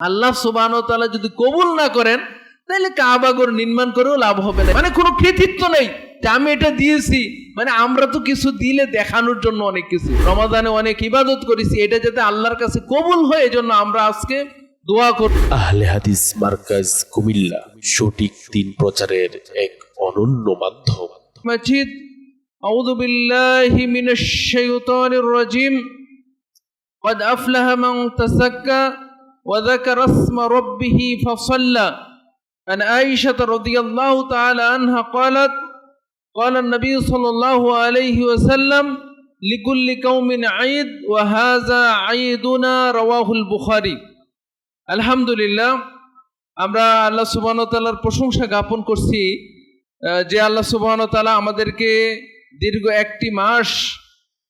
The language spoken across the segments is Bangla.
আল্লাহ সুবহানাহু ওয়া তাআলা যদি কবুল না করেন তাহলে কাবাগর নির্মাণ করেও লাভ হবে না। মানে কোনো কৃতিত্ব নেই যে আমি এটা দিয়েছি, মানে আমরা তো কিছু দিলে দেখানোর জন্য অনেক কিছু, রমাদানে অনেক ইবাদত করেছি, এটা যাতে আল্লাহর কাছে কবুল হয় এজন্য আমরা আজকে দোয়া করি। আহলে হাদিস মার্কাজ কুমিল্লা সঠিক দিন প্রচারের এক অনন্য মাধ্যম। মাজিদ আউযু বিল্লাহি মিনাশ শাইতানির রাজিম। قد أفلح من تزكى وذكر اسم ربه فصلى. عن عائشة رضي الله تعالى عنها قالت قال النبي صلى الله عليه وسلم لكل قوم عيد وهذا عيدنا رواه البخاري. আলহামদুলিল্লাহ, আমরা আল্লাহ সুবহানাহু ওয়া তাআলার প্রশংসা জ্ঞাপন করছি যে আল্লাহ সুবহানাহু ওয়া তাআলা আমাদেরকে দীর্ঘ একটি মাস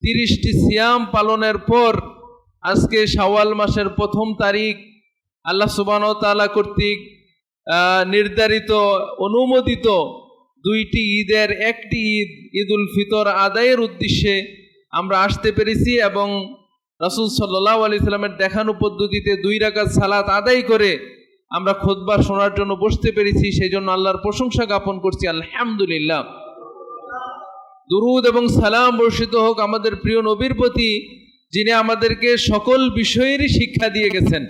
30টি সিয়াম পালনের পর আজকে শাওয়াল মাসের 1ম তারিখ আল্লাহ সুবহানাহু ওয়া তাআলা কর্তৃক নির্ধারিত অনুমোদিত 2টি ঈদের একটি ঈদ ঈদুল ফিতর আদায়ের উদ্দেশ্যে আমরা আসতে পেরেছি এবং রাসূল সাল্লাল্লাহু আলাইহি সাল্লামের দেখানো পদ্ধতিতে 2 রাকাত সালাত আদায় করে আমরা খুতবা শোনার জন্য বসতে পেরেছি। সেই জন্য আল্লাহর প্রশংসা জ্ঞাপন করছি, আলহামদুলিল্লাহ। দুরুদ এবং সালাম বর্ষিত হোক আমাদের প্রিয় নবীর প্রতি, যিনি আমাদেরকে সকল বিষয়েরই শিক্ষা দিয়ে গেছেন।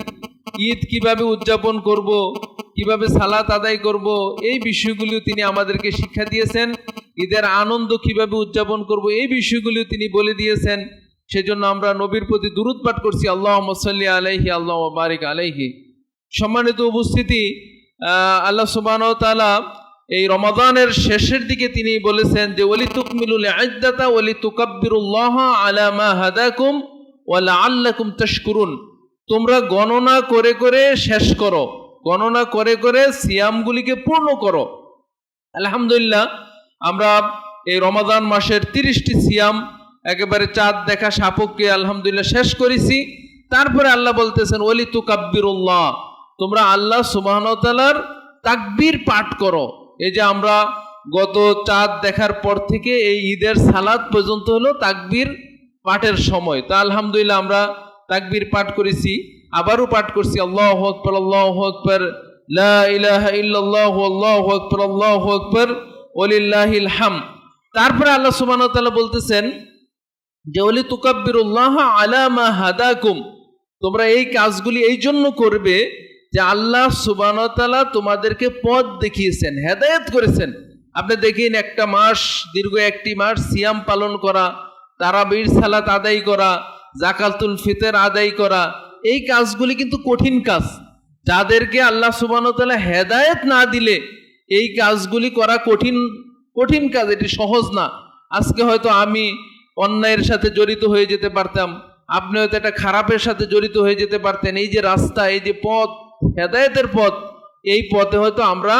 ঈদ কিভাবে উদযাপন করব, কিভাবে সালাত আদায় করব, এই বিষয়গুলিও তিনি আমাদেরকে শিক্ষা দিয়েছেন। ঈদের আনন্দ কিভাবে উদযাপন করব, এই বিষয়গুলিও তিনি বলে দিয়েছেন। সেজন্য আমরা নবীর প্রতি দুরূদ পাঠ করছি, আল্লাহুম্মা সাল্লি আলাইহি আল্লাহুম্মা বারিক আলাইহি। সম্মানিত উপস্থিতি, আল্লাহ সুবহানাহু ওয়া তাআলা এই রমাদানের শেষের দিকে তিনি বলেছেন যে ওয়ালিতুকমিলুল ইদ্দাতা ওয়ালিতুকাব্বিরুল্লাহা আলা মা হাদাকুম ওয়া লাআল্লাকুম তাশকুরুন। তোমরা গণনা করে করে শেষ করো, গণনা করে করে সিয়ামগুলিকে পূর্ণ করো। আলহামদুলিল্লাহ, আমরা এই রমাদান মাসের 30টি সিয়াম একেবারে চাঁদ দেখা সাপেক্ষে আলহামদুলিল্লাহ শেষ করেছি। তারপরে আল্লাহ বলতেছেন ওয়ালিতুকাব্বিরুল্লাহ, তোমরা আল্লাহ সুবহানাহু ওয়া তাআলার তাকবীর পাঠ করো। এই যে আমরা গত চাঁদ দেখার পর থেকে এই ঈদের সালাত পর্যন্ত হলো তাকবীর পাঠের সময়। তা আলহামদুলিল্লাহ আমরা তাকবীর পাঠ করেছি, আবারও পাঠ করছি আল্লাহু আকবার আল্লাহু আকবার লা ইলাহা ইল্লাল্লাহ আল্লাহু আকবার আল্লাহু আকবার ওয়ালিল্লাহিল হামদ। তারপরে আল্লাহ সুবহানাহু ওয়া তাআলা বলতেছেন যে ওয়ালিতুকাব্বিরুল্লাহ আলা মা হাদাকুম, তোমরা এই কাজগুলি এই জন্য করবে যে আল্লাহ সুবহানাহু ওয়া তাআলা তোমাদেরকে পথ দেখিয়েছেন, হেদায়েত করেছেন। আপনি দেখেন একটা মাস, দীর্ঘ একটি মাস সিয়াম পালন করা, তারাবির সালাত আদায় করা, যাকাতুল ফিতর আদায় করা, এই কাজগুলি কিন্তু কঠিন কাজ। যাদেরকে আল্লাহ সুবহানাহু ওয়া তাআলা হেদায়েত না দিলে এই কাজগুলি করা কঠিন কঠিন কাজ, এটি সহজ না। আজকে হয়তো আমি অন্যায়ের সাথে জড়িত হয়ে যেতে পারতাম, আপনি হয়তো একটা খারাপের সাথে জড়িত হয়ে যেতে পারতেন। এই যে রাস্তা, এই যে পথ, হেদায়েতের পথ, এই পথে হয়তো আমরা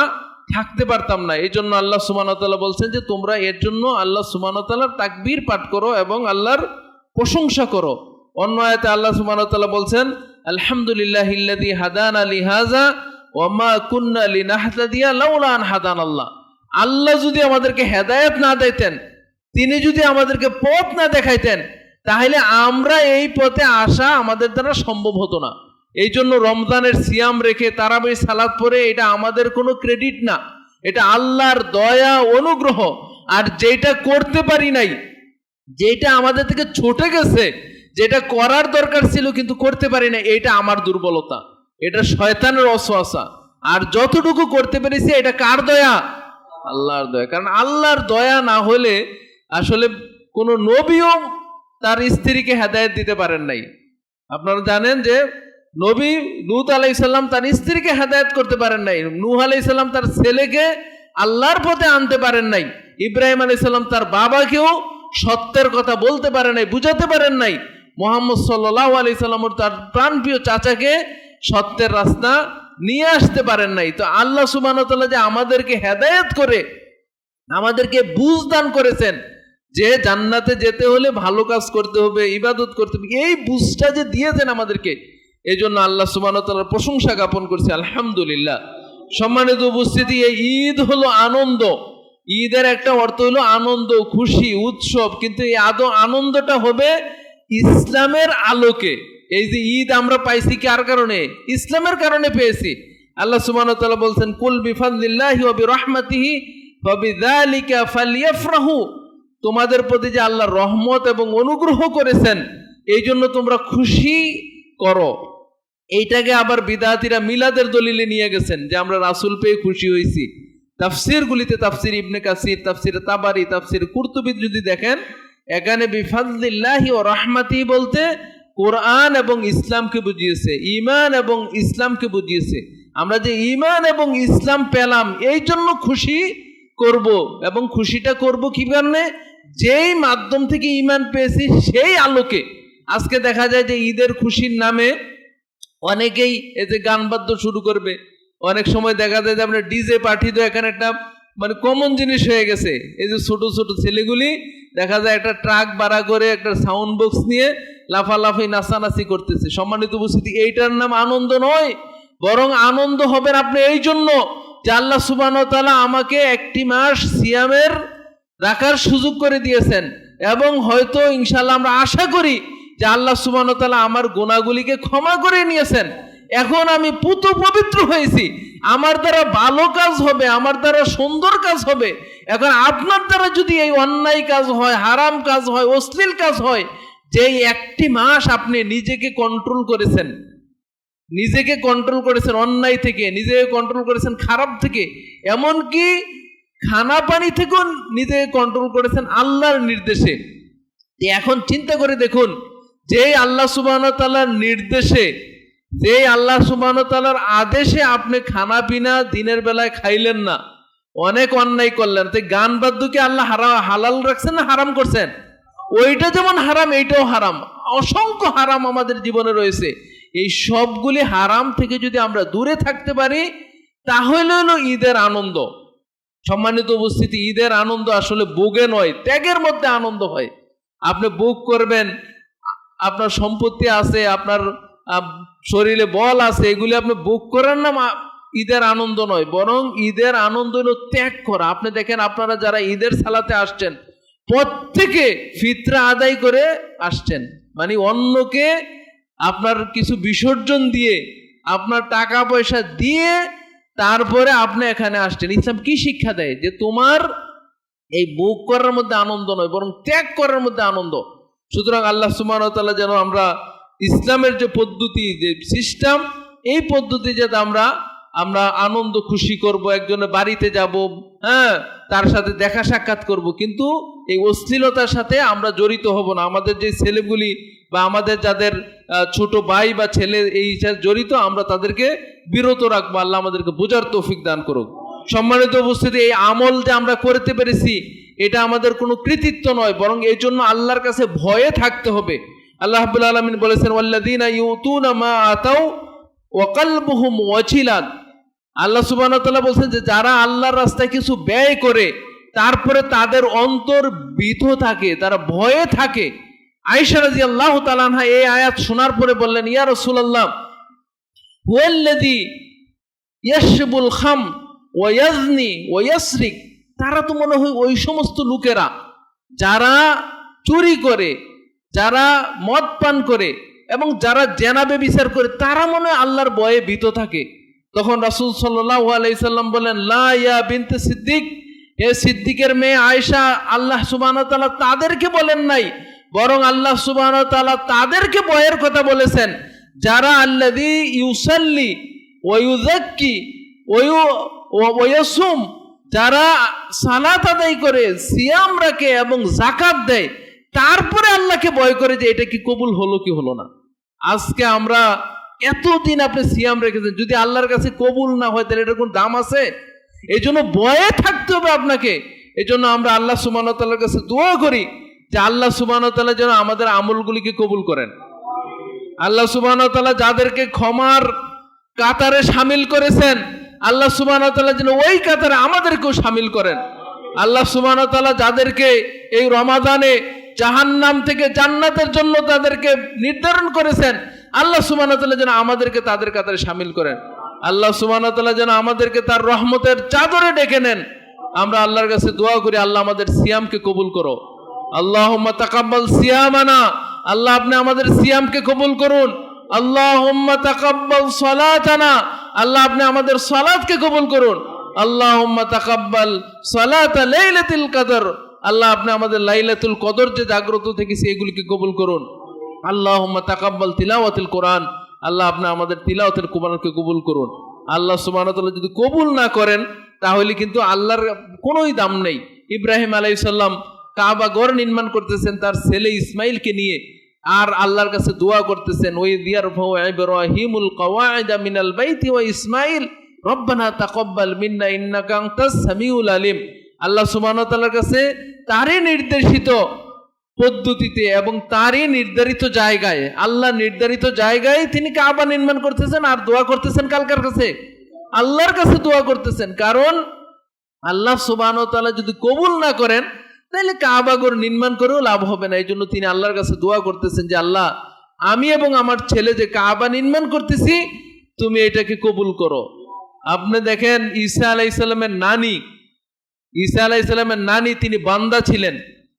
থাকতে পারতাম না। এই জন্য আল্লাহ সুবহানাহু ওয়া তাআলা বলছেন যে তোমরা এর জন্য আল্লাহ সুবহানাহু ওয়া তাআলার তাকবীর পাঠ করো এবং আল্লাহর প্রশংসা করো। অন্য আয়াতে আল্লাহ সুবহানাহু ওয়া তাআলা বলছেন আলহামদুলিল্লাহিল্লাযী হাদানা লিহাযা ওয়া মা কুন্না লিনাহতাদিয়া লাউলা আন হাদানাল্লাহ। আল্লাহ যদি আমাদেরকে হেদায়েত না দিতেন, তিনি যদি আমাদেরকে পথ না দেখাইতেন, তাহলে আমরা এই পথে আসা আমাদের দ্বারা সম্ভব হতো না। এই জন্য রমজানের সিয়াম রেখে তারাবি সালাত পড়ে এটা আমাদের কোনো ক্রেডিট না, এটা আল্লাহর দয়া অনুগ্রহ। আর যেটা করতে পারি নাই, যেটা আমাদের থেকে ছুটে গেছে, যেটা করার দরকার ছিল কিন্তু করতে পারি না, এটা আমার দুর্বলতা, এটা শয়তানের ওয়াসওয়াসা। আর যতটুকু করতে পেরেছি এটা কার দয়া? আল্লাহর দয়া। কারণ আল্লাহর দয়া না হলে আসলে কোনো নবীও তার স্ত্রীকে হেদায়েত দিতে পারেন নাই। আপনারা জানেন যে নবী লূত আলাইহিস সালাম তার স্ত্রীকে হেদায়েত করতে পারেন নাই, নূহ আলাইহিস সালাম তার ছেলেকে আল্লাহর পথে আনতে পারেন নাই, ইব্রাহিম আলাইহিস সালাম তার বাবাকেও সত্যের কথা বলতে পারেন নাই, বুঝাতে পারেন নাই, মুহাম্মদ সাল্লাল্লাহু আলাইহি সাল্লাম তার প্রাণপ্রিয় চাচাকে সত্যের রাস্তা নিয়ে আসতে পারেন নাই। তো আল্লাহ সুবহানাহু ওয়া তাআলা যে আমাদেরকে হেদায়েত করে আমাদেরকে বুঝ দান করেছেন যে জান্নাতে যেতে হলে ভালো কাজ করতে হবে, ইবাদত করতে হবে, এই বুঝটা যে দিয়েছেন আমাদেরকে, এই জন্য আল্লাহ সুবহানাহু ওয়া তাআলার প্রশংসা জ্ঞাপন করছি, আলহামদুলিল্লাহ। সম্মানিত উপস্থিতি, এই ঈদ হলো আনন্দ। ঈদের একটা অর্থ হলো আনন্দ, খুশি, উৎসব। কিন্তু এই আনন্দটা হবে ইসলামের আলোকে, এই যে ঈদ আমরা পাইছি কার কারণে? ইসলামের কারণে পেয়েছি। আল্লাহ সুবহানাহু ওয়া তাআলা বলছেন, কুল বিফাদলিল্লাহি ওয়া বিরহমাতিহি ফাবিযালিকা ফালইফরাহু, তোমাদের প্রতি যে আল্লাহ রহমত এবং অনুগ্রহ করেছেন এই জন্য তোমরা খুশি করো। এইটাকে আবার বিদআতীরা মিলাদের দলিলে নিয়ে গেছেন যে আমরা রাসূল পেয়ে খুশি হয়েছি। তাফসিরগুলিতে তাফসির ইবনে কাসির, তাফসির তাবারি, তাফসির কুরতুবী যদি দেখেন, এখানে বিফাদলিল্লাহি ওয়া রাহমাতিহি বলতে কোরআন এবং ইসলামকে বুঝিয়েছে, ঈমান এবং ইসলামকে বুঝিয়েছে। আমরা যে ঈমান এবং ইসলাম পেলাম এই জন্য খুশি করব, এবং খুশিটা করব কি কারণে? যেই মাধ্যম থেকে ঈমান পেয়েছি সেই আলোকে। আজকে দেখা যায় যে ঈদের খুশির নামে অনেকেই এই যে গান বাদ্য শুরু করবে, অনেক সময় দেখা যায় যে আমরা ডিজে পার্টি, তো এখানে একটা মানে কমন জিনিস হয়ে গেছে। এই যে ছোট ছোট ছেলেগুলি দেখা যায় একটা ট্রাক ভাড়া করে একটা সাউন্ড বক্স নিয়ে লাফালাফি নাচানাচি করতেছে। সম্মানিত উপস্থিতি, এইটার নাম আনন্দ নয়, বরং আনন্দ হবেন আপনি এই জন্য যে আল্লাহ সুবহানাহু ওয়া তাআলা আমাকে একটি মাস সিয়ামের রাখার সুযোগ করে দিয়েছেন, এবং হয়তো ইনশাআল্লাহ আমরা আশা করি যে আল্লাহ সুবহানাহু ওয়া তাআলা আমার গুনাহগুলিকে ক্ষমা করে নিয়েছেন। এখন আমি পুত পবিত্র হয়েছি, আমার দ্বারা ভালো কাজ হবে, আমার দ্বারা সুন্দর কাজ হবে। এখন আপনার দ্বারা যদি এই অন্যায় কাজ হয়, হারাম কাজ হয়, অশ্লীল কাজ হয়, যেই একটি মাস আপনি নিজেকে কন্ট্রোল করেছেন, নিজেকে কন্ট্রোল করেছেন অন্যায় থেকে, নিজেকে কন্ট্রোল করেছেন খারাপ থেকে, এমনকি খানা পানি থেকেও নিজেকে কন্ট্রোল করেছেন আল্লাহর নির্দেশে। এখন চিন্তা করে দেখুন, যে আল্লাহ সুবহানাহু ওয়া তাআলার নির্দেশে, যে আল্লাহ সুবহানাহু ওয়া তাআলার আদেশে আপনি খানা পিনা দিনের বেলায় খাইলেন না, অনেক অন্যায় করলেন, তো গান বাদ্যকে আল্লাহ হালাল রাখছেন না হারাম করছেন? ওইটা যেমন হারাম এইটাও হারাম, অসংখ্য হারাম আমাদের জীবনে রয়েছে। এই সবগুলি হারাম থেকে যদি আমরা দূরে থাকতে পারি তাহলে হলো ঈদের আনন্দ। সম্মানিত উপস্থিতি, ঈদের আনন্দ আসলে ভোগে নয়, ত্যাগের মধ্যে আনন্দ হয়। আপনি ভোগ করবেন, আপনার সম্পত্তি আছে, আপনার শরীরে বল আছে, এগুলি আপনি ভোগ করেন না, ঈদের আনন্দ নয়, বরং ঈদের আনন্দ হলো ত্যাগ করা। আপনি দেখেন আপনারা যারা ঈদের সালাতে আসছেন প্রত্যেকে ফিতরা আদায় করে আসছেন, মানে অন্যকে আপনার কিছু বিসর্জন দিয়ে, আপনার টাকা পয়সা দিয়ে তারপরে আপনি এখানে আসছেন। ইসলাম কি শিক্ষা দেয়? যে তোমার এই ভোগ করার মধ্যে আনন্দ নয়, বরং ত্যাগ করার মধ্যে আনন্দ। সুতরাং আল্লাহ সুবহানাহু ওয়া তাআলা যেন আমরা ইসলামের যে পদ্ধতি, যে সিস্টেম, এই পদ্ধতি যাতে আমরা আনন্দ খুশি করব, একজনের বাড়িতে যাব, হ্যাঁ, তার সাথে দেখা সাক্ষাৎ করব, কিন্তু এই অশ্লীলতার সাথে আমরা জড়িত হব না। আমাদের যে ছেলেগুলি বা আমাদের যাদের ছোট ভাই বা ছেলে এই সাথে জড়িত, আমরা তাদেরকে বিরত রাখবো। আল্লাহ আমাদেরকে বোঝার তৌফিক দান করুক। সম্মানিত উপস্থিতি, এই আমল যে আমরা করতে পেরেছি এটা আমাদের কোনো কৃতিত্ব নয়, বরং এই জন্য আল্লাহর কাছে ভয়ে থাকতে হবে। আল্লাহ রাব্বুল আলামিন বলেছেন, ওয়াল্লাযীনা ইউতুনা মা আতাউ ওয়া কলবুহুম ওয়াজিলান। আল্লাহ সুবহানাহু ওয়া তাআলা বলেছেন যে যারা আল্লাহর রাস্তায় কিছু ব্যয় করে তারপরে তাদের অন্তর ভীত থাকে, তারা ভয়ে থাকে। আয়েশা রাদিয়াল্লাহু তাআলা আনহা এই আয়াত শোনার পরে বললেন, ইয়া রাসূলুল্লাহ, হুয়াল্লাযী ইয়াশরবুল খাম ওয়া ইয়াজনি ওয়া ইয়াসরিক। তারা তো মনে হয় ওই সমস্ত লোকেরা যারা চুরি করে, যারা মদ পান করে এবং যারা জেনা ব্যভিচার করে, তারা মনে হয় আল্লাহর ভয়ে ভীত থাকে। তখন রাসূল সাল্লাল্লাহু আলাইহি সাল্লাম বলেন, লা ইয়া বিনতে সিদ্দিক, হে সিদ্দিকের মেয়ে আয়েশা, আল্লাহ সুবহানাহু ওয়া তাআলা তাদেরকে বলেন নাই, বরং আল্লাহ সুবহানাহু ওয়া তাআলা তাদেরকে ভয়ের কথা বলেছেন যারা আল্লাযী ইউসাল্লি ওয়া ইউযাক্কি ওয়া ইয়াসুম, যারা সালাত আদায় করে, সিয়াম রাখে এবং যাকাত দেয়, তারপরে আল্লাহকে ভয় করে যে এটা কি কবুল হলো কি হলো না। আজকে আমরা এতদিন আপনি সিয়াম রেখেছেন, যদি আল্লাহর কাছে কবুল না হয় তাহলে এটার কোনো দাম আছে? এই জন্য ভয়ে থাকতে হবে আপনাকে। এই জন্য আমরা আল্লাহ সুবহানাহু ওয়া তাআলার কাছে দোয়া করি যে আল্লাহ সুবহানাহু ওয়া তাআলা যেন আমাদের আমলগুলিকে কবুল করেন। আল্লাহ সুবহানাহু ওয়া তাআলা যাদেরকে ক্ষমার কাতারে শামিল করেছেন, আল্লাহ সুবহানাহু ওয়া তাআলা যেন ওই কাতারে আমাদেরকেও শামিল করেন। আল্লাহ সুবহানাহু ওয়া তাআলা যাদেরকে এই রমাদানে জাহান্নাম থেকে জান্নাতের জন্য তাদেরকে নির্ধারণ করেছেন, আল্লাহ সুবহানাহু ওয়া তাআলা যেন আমাদেরকে তাদের কাতারে শামিল করেন। আল্লাহ সুবহানাহু ওয়া তাআলা যেন আমাদেরকে তার রহমতের চাদরে ডেকে নেন। আমরা আল্লাহর কাছে দোয়া করি, আল্লাহ আমাদের সিয়ামকে কবুল করো। আল্লাহুম্মা তাকাব্বাল সিয়ামানা, আল্লাহ আপনি আমাদের সিয়ামকে কবুল করুন। আল্লাহুম্মা তাকাব্বাল সালাতানা, আল্লাহ আপনি আমাদের সালাতকে কবুল করুন। আল্লাহুম্মা তাকাব্বাল সালাতা লাইলাতুল কদর, আল্লাহ আপনি আমাদের লাইলাতুল কদর যে জাগ্রত থেকেছে এগুলিকে কবুল করুন। আল্লাহুম্মা তাকাব্বাল তিলাওয়াতুল কোরআন, আল্লাহ আপনি আমাদের তিলাওয়াতুল কোরআনকে কবুল করুন। আল্লাহ সুবহানাহু ওয়া তাআলা যদি কবুল না করেন তাহলে কিন্তু আল্লাহর কোনোই দাম নেই। ইব্রাহিম আলাইহিস সালাম কাবা ঘর নির্মাণ করতেছেন তার ছেলে ইসমাইলকে নিয়ে, আর আল্লাহর কাছে দোয়া করতেছেন, ওই ইয়ারফাউ ইব্রাহিমুল কওয়াইদা মিনাল বাইতি ওয়া ইসমাইল রব্বানা তাকাব্বাল মিন্না ইন্নাকা আনতাস সামিউল আলিম। আল্লাহ সুবহানাহু ওয়া তাআলার কাছে তারই নির্দেশিত পদ্ধতিতে এবং তারই নির্ধারিত জায়গায়, আল্লাহ নির্ধারিত জায়গায় তিনি কাবা নির্মাণ করতেছেন আর দোয়া করতেছেন কার কাছে? আল্লাহর কাছে দোয়া করতেছেন। কারণ আল্লাহ সুবহানাহু ওয়া তাআলা যদি কবুল না করেন তাহলে কাবা ঘর নির্মাণ করেও লাভ হবে না। এই জন্য তিনি আল্লাহর কাছে দোয়া করতেছেন যে আল্লাহ আমি এবং আমার ছেলে যে কাবা নির্মাণ করতেছি তুমি এটাকে কবুল করো। আপনি দেখেন ঈসা আলাইহিস সালামের নানি তিনি বান্দা ছিলেন,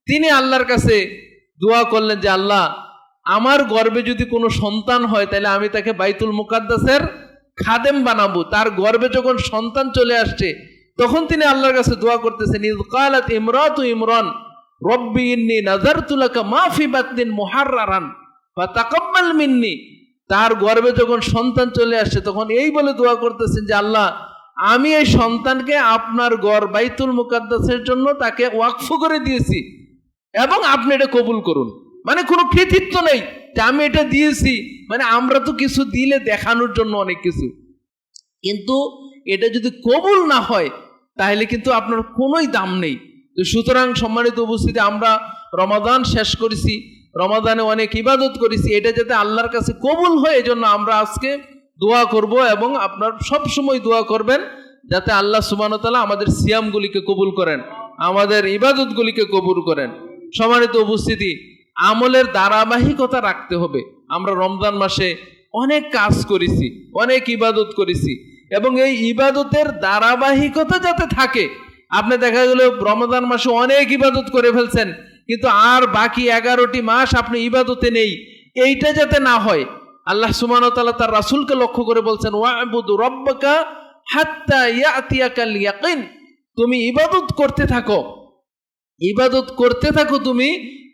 তিনি আল্লাহর কাছে দোয়া করলেন যে আল্লাহ আমার গর্ভে যদি কোনো সন্তান হয় তাহলে আমি তাকে বাইতুল মুকাদ্দাসের খাদেম বানাবো। তার গর্ভে যখন সন্তান চলে আসছে তখন তিনি আল্লাহর কাছে দোয়া করতেছেন, ইয ক্বালাত ইমরাতু ইমরান রব্বি ইন্নী নাযারতু লাকা মা ফি বাতনিন মুহাররারান ফাতাকাব্বাল মিন্নি। তার গর্ভে যখন সন্তান চলে আসছে তখন এই বলে দোয়া করতেছেন যে আল্লাহ আমি এই সন্তানকে আপনার ঘর বাইতুল মুকাদ্দাসের জন্য তাকে ওয়াকফ করে দিয়েছি এবং আপনি এটা কবুল করুন। মানে কোনো কৃতিত্ব নেই যে আমি এটা দিয়েছি, মানে আমরা তো কিছু দিলে দেখানোর জন্য অনেক কিছু, কিন্তু এটা যদি কবুল না হয় তাহলে কিন্তু আপনার কোনোই দাম নেই। তো সুতরাং সম্মানিত উপস্থিতি, আমরা রমাদান শেষ করেছি, রমাদানে অনেক ইবাদত করেছি, এটা যাতে আল্লাহর কাছে কবুল হয় এজন্য আমরা আজকে দোয়া করব এবং আপনার সব সময় দোয়া করবেন যাতে আল্লাহ সুবহানাহু ওয়া তাআলা আমাদের সিয়ামগুলিকে কবুল করেন, আমাদের ইবাদতগুলিকে কবুল করেন। সম্মানিত উপস্থিতি, আমলের ধারাবাহিকতা রাখতে হবে। আমরা রমজান মাসে অনেক কাজ করেছি, অনেক ইবাদত করেছি এবং এই ইবাদতের ধারাবাহিকতা যাতে থাকে। আপনি দেখা গেল রমজান মাসে অনেক ইবাদত করে ফেলছেন কিন্তু আর বাকি 11টি মাস আপনি ইবাদতে নেই, এইটা যাতে না হয়। আল্লাহ সুবহানাহু ওয়া তাআলা তার রাসূলকে লক্ষ্য করে বলছেন, ওয়া'বুদু রাব্বাকা হাত্তা ইয়াতিয়াকাল ইয়াকিন, তুমি ইবাদত করতে থাকো তুমি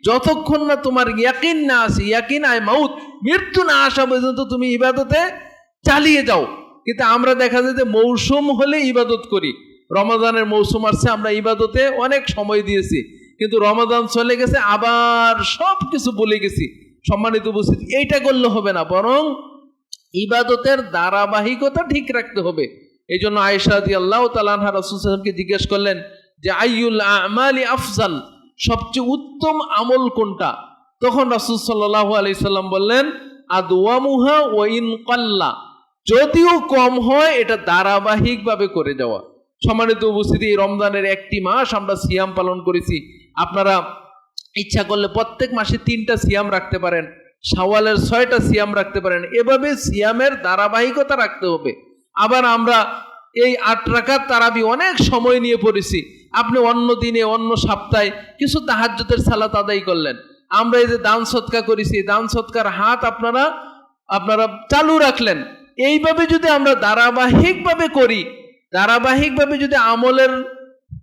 যতক্ষণ না তোমার ইয়াকিন না আসে, ইয়াকিন আয় মাউত, মৃত্যু না আসা পর্যন্ত তুমি ইবাদতে চালিয়ে যাও। কিন্তু আমরা দেখা যায় যে মৌসুম হলে ইবাদত করি, রমাদানের মৌসুম আসছে আমরা ইবাদতে অনেক সময় দিয়েছি, কিন্তু রমাদান চলে গেছে আবার সব কিছু ভুলে গেছি। সম্মানিত উপস্থিতি, এইটা করলে হবে না, বরং ইবাদতের ধারাবাহিকতা ঠিক রাখতে হবে। এই জন্য আয়েশা রাদিয়াল্লাহু তাআলা আনহা রাসূল সাল্লাল্লাহু আলাইহি ওয়াসাল্লামকে জিজ্ঞেস করলেন যে আইয়ুল আমালি আফজাল, সবচেয়ে উত্তম আমল কোনটা? তখন রাসূল সাল্লাল্লাহু আলাইহি সাল্লাম বললেন আদওয়ামুহা ওয়া ইন কাল্লা, যদিও কম হয় এটা ধারাবাহিকভাবে করে যাওয়া। সম্মানিত উপস্থিতি, এই রমজানের একটি মাস আমরা সিয়াম পালন করেছি। আপনারা ইচ্ছা করলে প্রত্যেক মাসে 3টা সিয়াম রাখতে পারেন, শাওয়ালের 6টা সিয়াম রাখতে পারেন। এভাবে সিয়ামের ধারাবাহিকতা রাখতে হবে। আবার আমরা এই 8 রাকাত তারাবি অনেক সময় নিয়ে পড়েছি। আপনি অন্য দিনে অন্য সপ্তাহে কিছু তাহাজ্জুদের সালাত আদায় করলেন। আমরা এই যে দান সদকা করেছি, দান সদকার হাত আপনারা চালু রাখলেন। এইভাবে যদি আমরা ধারাবাহিকভাবে করি, ধারাবাহিকভাবে যদি আমলের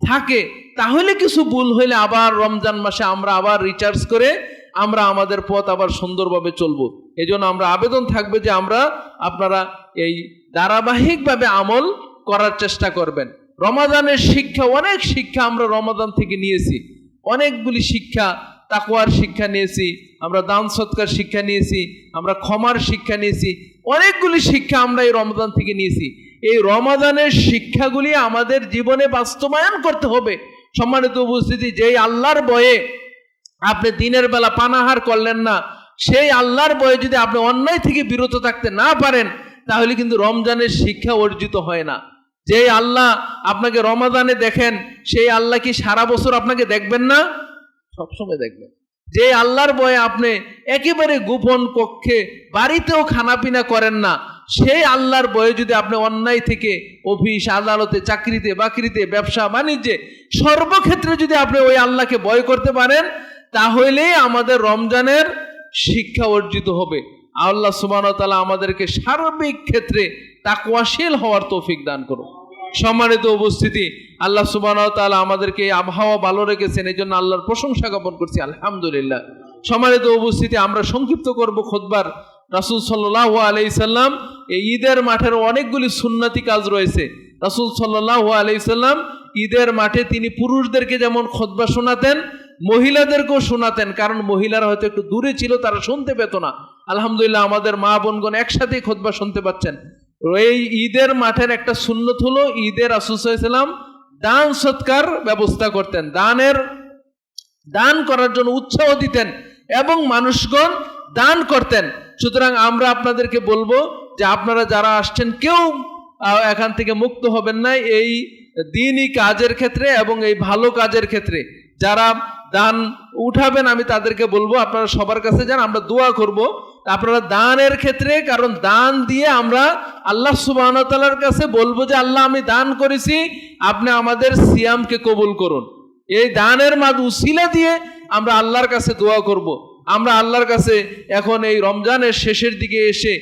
থাকে, তাহলে কিছু ভুল হইলে আবার রমজান মাসে আমরা আবার রিচার্জ করে আমরা আমাদের পথ আবার সুন্দরভাবে চলবো। এই জন্য আমরা আবেদন থাকবে যে আপনারা এই ধারাবাহিকভাবে আমল করার চেষ্টা করবেন। রমাদানের শিক্ষা, অনেক শিক্ষা আমরা রমাদান থেকে নিয়েছি, অনেকগুলি শিক্ষা, তাকওয়ার শিক্ষা নিয়েছি, আমরা দান সদকার শিক্ষা নিয়েছি, আমরা ক্ষমার শিক্ষা নিয়েছি, অনেকগুলি শিক্ষা আমরা এই রমাদান থেকে নিয়েছি। এই রমাদানের শিক্ষাগুলি আমাদের জীবনে বাস্তবায়ন করতে হবে। সম্মানিত উপস্থিতি, যেই আল্লাহর ভয়ে আপনি দিনের বেলা পানাহার করলেন না, সেই আল্লাহর ভয়ে যদি আপনি অন্যায় থেকে বিরত থাকতে না পারেন তাহলে কিন্তু রমজানের শিক্ষা অর্জিত হয় না। যেই আল্লাহ আপনাকে রমাদানে দেখেন সেই আল্লাহ কি সারা বছর আপনাকে দেখবেন না? সবসময় দেখবেন। যে আল্লাহর ভয়ে আপনি একেবারে গোপন কক্ষে বাড়িতেও খানাপিনা করেন না, সেই আল্লাহর ভয়ে যদি আপনি অন্যায় থেকে অফিস আদালতে, চাকরিতে বাকরিতে, ব্যবসা বাণিজ্যে, সর্বক্ষেত্রে যদি আপনি ওই আল্লাহকে ভয় করতে পারেন তাহলে আমাদের রমজানের শিক্ষা অর্জিত হবে। আল্লাহ সুবহানাহু ওয়া তাআলা আমাদেরকে সার্বিক ক্ষেত্রে তাকওয়াশীল হওয়ার তৌফিক দান করুন। সম্মানিত উপস্থিতি, আল্লাহ সুবহানাহু ওয়া তাআলা আমাদেরকে এই আবহাওয়া ভালো রেখেছেন, এই জন্য আল্লাহর প্রশংসা জ্ঞাপন করছি, আলহামদুলিল্লাহ। সম্মানিত উপস্থিতি, আমরা সংক্ষিপ্ত করব খুতবার। রাসূল সাল্লাল্লাহু আলাইহি সাল্লাম এই ঈদের মাঠের অনেকগুলি সুন্নতি কাজ রয়েছে। রাসূল সাল্লাল্লাহু আলাইহি সাল্লাম ঈদের মাঠে তিনি পুরুষদেরকে যেমন খুতবা শোনাতেন, মহিলাদেরকেও শোনাতেন, কারণ মহিলারা হয়তো একটু দূরে ছিল, তারা শুনতে পেত না। আলহামদুলিল্লাহ আমাদের মা বোনগণ একসাথেই খুতবা শুনতে পাচ্ছেন। এই ঈদের মাঠের একটা সুন্নত হলো ঈদের রাসূল সাল্লাল্লাহু আলাইহি সাল্লাম দান সৎকার ব্যবস্থা করতেন, দান করার জন্য উৎসাহ দিতেন এবং মানুষগণ দান করতেন। সুতরাং আমরা আপনাদেরকে বলবো যে আপনারা যারা আসছেন কেউ এখান থেকে মুক্ত হবেন না এই দ্বীনি কাজের ক্ষেত্রে এবং এই ভালো কাজের ক্ষেত্রে। যারা দান উঠাবেন আমি তাদেরকে বলবো আপনারা সবার কাছে যান, আমরা দোয়া করব আপনারা দানের ক্ষেত্রে, কারণ দান দিয়ে আমরা আল্লাহ সুবহানাহু ওয়া তাআলার কাছে বলবো যে আল্লাহ আমি দান করেছি, আপনি আমাদের সিয়ামকে কবুল করুন। এই দানের উসিলা দিয়ে আমরা আল্লাহর কাছে দোয়া করব। আমরা আল্লাহর কাছে এখন এই রমজানের শেষের দিকে এসে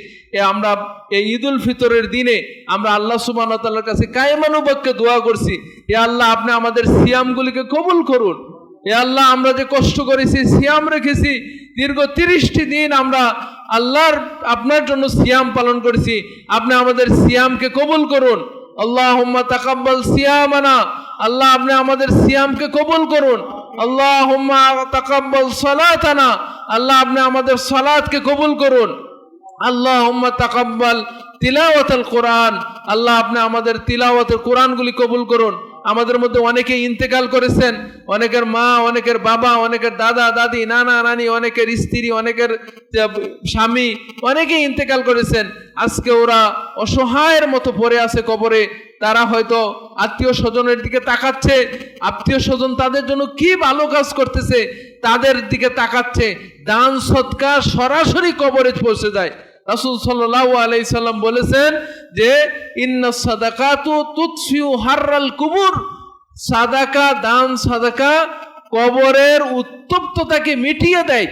আমরা এই ঈদুল ফিতরের দিনে আমরা আল্লাহ সুবহানাহু ওয়া তাআলার কাছে কায়মানুবাক্যে দোয়া করছি, হে আল্লাহ আপনি আমাদের সিয়ামগুলিকে কবুল করুন। হে আল্লাহ আমরা যে কষ্ট করেছি, সিয়াম রেখেছি, দীর্ঘ 30টি দিন আমরা আপনার জন্য সিয়াম পালন করেছি, আপনি আমাদের সিয়ামকে কবুল করুন। আল্লাহুম্মা তাকাব্বাল সিয়ামানা, আল্লাহ আপনি আমাদের সিয়ামকে কবুল করুন। আল্লাহুম্মা তাকাব্বাল সালাতানা, আল্লাহ আপনি আমাদের সালাতকে কবুল করুন। আল্লাহুম্মা তাকাব্বাল তিলাওয়াতুল কোরআন, আল্লাহ আপনি আমাদের তিলাওয়াতের কোরআনগুলি কবুল করুন। আমাদের মধ্যে অনেকে ইন্তেকাল করেছেন, অনেকের মা, অনেকের বাবা, অনেকের দাদা দাদি, নানা নানি, অনেকের স্ত্রী, অনেকের স্বামী, অনেকে ইন্তেকাল করেছেন। আজকে ওরা অসহায়ের মতো পড়ে আছে কবরে, তারা হয়তো আত্মীয় স্বজনের দিকে তাকাচ্ছে, আত্মীয় স্বজন তাদের জন্য কি ভালো কাজ করতেছে তাদের দিকে তাকাচ্ছে, দান সদকা সরাসরি কবরে পৌঁছে যায়। রাসূল সাল্লাল্লাহু আলাইহি সাল্লাম বলেছেন যে ইন্নাস সাদাকাতু তুতফিউ হাররাল কুবুর, সাদাকা, দান সাদাকা কবরের উত্তপ্ততাকে মিটিয়ে দেয়।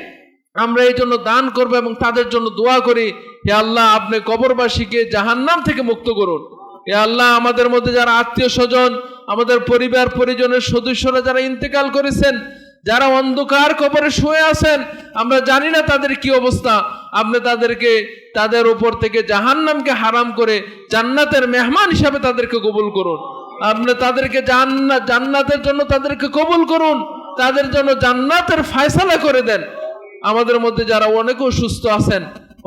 আমরা এই জন্য দান করব এবং তাদের জন্য দোয়া করি, হে আল্লাহ আপনি কবরবাসীকে জাহান্নাম থেকে মুক্ত করুন। হে আল্লাহ আমাদের মধ্যে যারা আত্মীয় স্বজন, আমাদের পরিবার পরিজনের সদস্যরা যারা ইন্তেকাল করেছেন, যারা অন্ধকার কবরে শুয়ে আছেন, আমরা জানি না তাদের কি অবস্থা, আপনি তাদেরকে তাদের উপর থেকে জাহান্নামকে হারাম করে জান্নাতের মেহমান হিসাবে তাদেরকে কবুল করুন। আপনি তাদেরকে জান্নাতের জন্য তাদেরকে কবুল করুন, তাদের জন্য জান্নাতের ফয়সালা করে দেন। আমাদের মধ্যে যারা অনেকে অসুস্থ আছেন,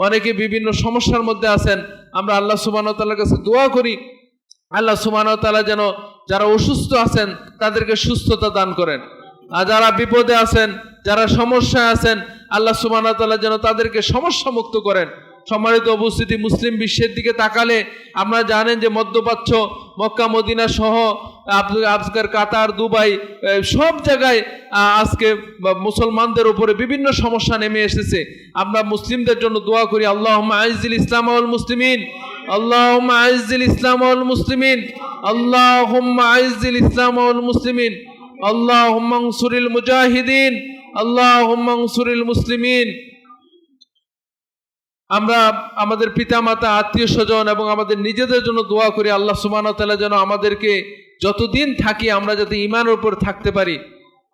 অনেকে বিভিন্ন সমস্যার মধ্যে আছেন, আমরা আল্লাহ সুবহানাহু ওয়া তাআলার কাছে দোয়া করি আল্লাহ সুবহানাহু ওয়া তাআলা যেন যারা অসুস্থ আছেন তাদেরকে সুস্থতা দান করেন, আর যারা বিপদে আছেন, যারা সমস্যায় আছেন, আল্লাহ সুবহানাহু ওয়া তাআলা যেন তাদেরকে সমস্যা মুক্ত করেন। সম্মানিত উপস্থিতি, মুসলিম বিশ্বের দিকে তাকালে আপনারা জানেন যে মধ্যপ্রাচ্য, মক্কা মদিনা সহ আজকের কাতার, দুবাই, সব জায়গায় আজকে মুসলমানদের উপরে বিভিন্ন সমস্যা নেমে এসেছে। আমরা মুসলিমদের জন্য দোয়া করি, আল্লাহুম্মা আইজ্জিল ইসলাম ওয়াল মুসলিমিন, আল্লাহুম্মা আইজ্জিল ইসলাম ওয়াল মুসলিমিন, আল্লাহুম্মা আইজ্জিল ইসলাম ওয়াল মুসলিমিন, আল্লাহুম্মা আনসুরিল মুজাহিদিন, আল্লাহুম্মা আনসুরিল মুসলিমিন। আমরা আমাদের পিতামাতা, আত্মীয় স্বজন এবং আমাদের নিজেদের জন্য দোয়া করি, আল্লাহ সুবহানাহু ওয়া তাআলা যেন আমাদেরকে যতদিন থাকি আমরা যাতে ঈমানের উপর থাকতে পারি।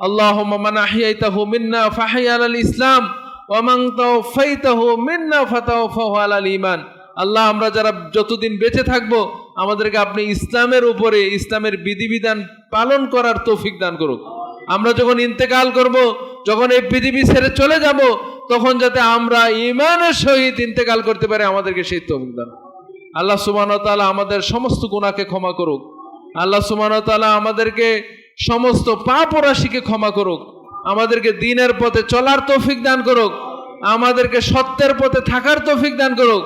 আল্লাহুম্মা মান আহইয়াতাহু মিন্না ফাহইয়া আলাল ইসলাম ওয়া মান তাওফাইতাহু মিন্না ফাতাওফাহু আলাল ঈমান। আল্লাহ আমরা যারা যতদিন বেঁচে থাকবো আমাদেরকে আপনি ইসলামের উপরে, ইসলামের বিধিবিধান পালন করার তৌফিক দান করুন। আমরা যখন ইন্তেকাল করব, যখন এই পৃথিবী ছেড়ে চলে যাব, তখন যাতে আমরা ঈমানের সহিত ইন্তেকাল করতে পারি, আমাদেরকে সেই তৌফিক দান। আল্লাহ সুবহানাহু ওয়া তাআলা আমাদের সমস্ত গুনাহকে ক্ষমা করুক। আল্লাহ সুবহানাহু ওয়া তাআলা আমাদেরকে সমস্ত পাপ ও রাশিকে ক্ষমা করুক। আমাদেরকে দ্বীনের পথে চলার তৌফিক দান করুক। আমাদেরকে সত্যের পথে থাকার তৌফিক দান করুক।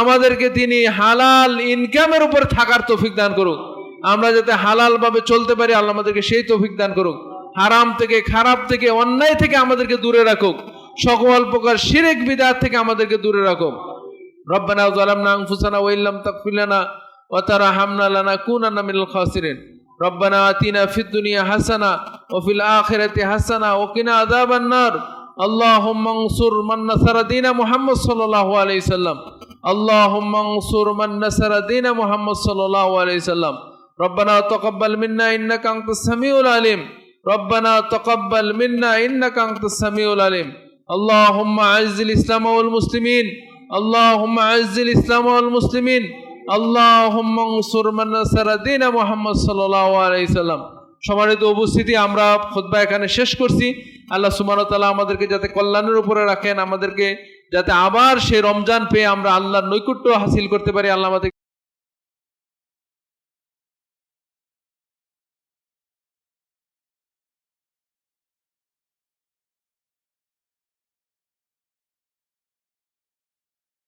আমাদেরকে তিনি হালাল ইনকামের উপর থাকার তৌফিক দান করুক। আমরা যাতে হালাল ভাবে চলতে পারি, আল্লাহ আমাদেরকে সেই তৌফিক দান করুক। হারাম থেকে, খারাপ থেকে, অন্যায় থেকে আমাদেরকে দূরে রাখুক। সকল প্রকার শিরক বিদআত থেকে আমাদেরকে দূরে রাখুক। রব্বানা যালামনা আনফুসানা ওয়া ইল্লাম তাগফির লানা ওয়া তারহামনা লানাকুনান্না মিনাল খাসিরিন। রব্বানা আতিনা ফিদ দুনিয়া হাসানা ওয়া ফিল আখিরাতি হাসানা ওয়া কিনা আযাবান নার। اللهم انصر من نصر دين محمد صلى الله عليه وسلم اللهم انصر من نصر دين محمد صلى الله عليه وسلم ربنا تقبل منا إنك أنت السميع العليم ربنا تقبل منا إنك أنت السميع العليم اللهم أعز الإسلام والمسلمين اللهم أعز الإسلام والمسلمين اللهم انصر من نصر دين محمد صلى الله عليه وسلم সম্মানিত উপস্থিতি, আমরা খুতবা এখানে শেষ করছি। আল্লাহ সুবহানাহু ওয়া তাআলা আমাদেরকে যাতে কল্যাণের উপরে রাখেন, আমাদেরকে যাতে আবার সেই রমজান পেয়ে আমরা আল্লাহর নৈকট্য হাসিল করতে পারি, আল্লাহ আমাদের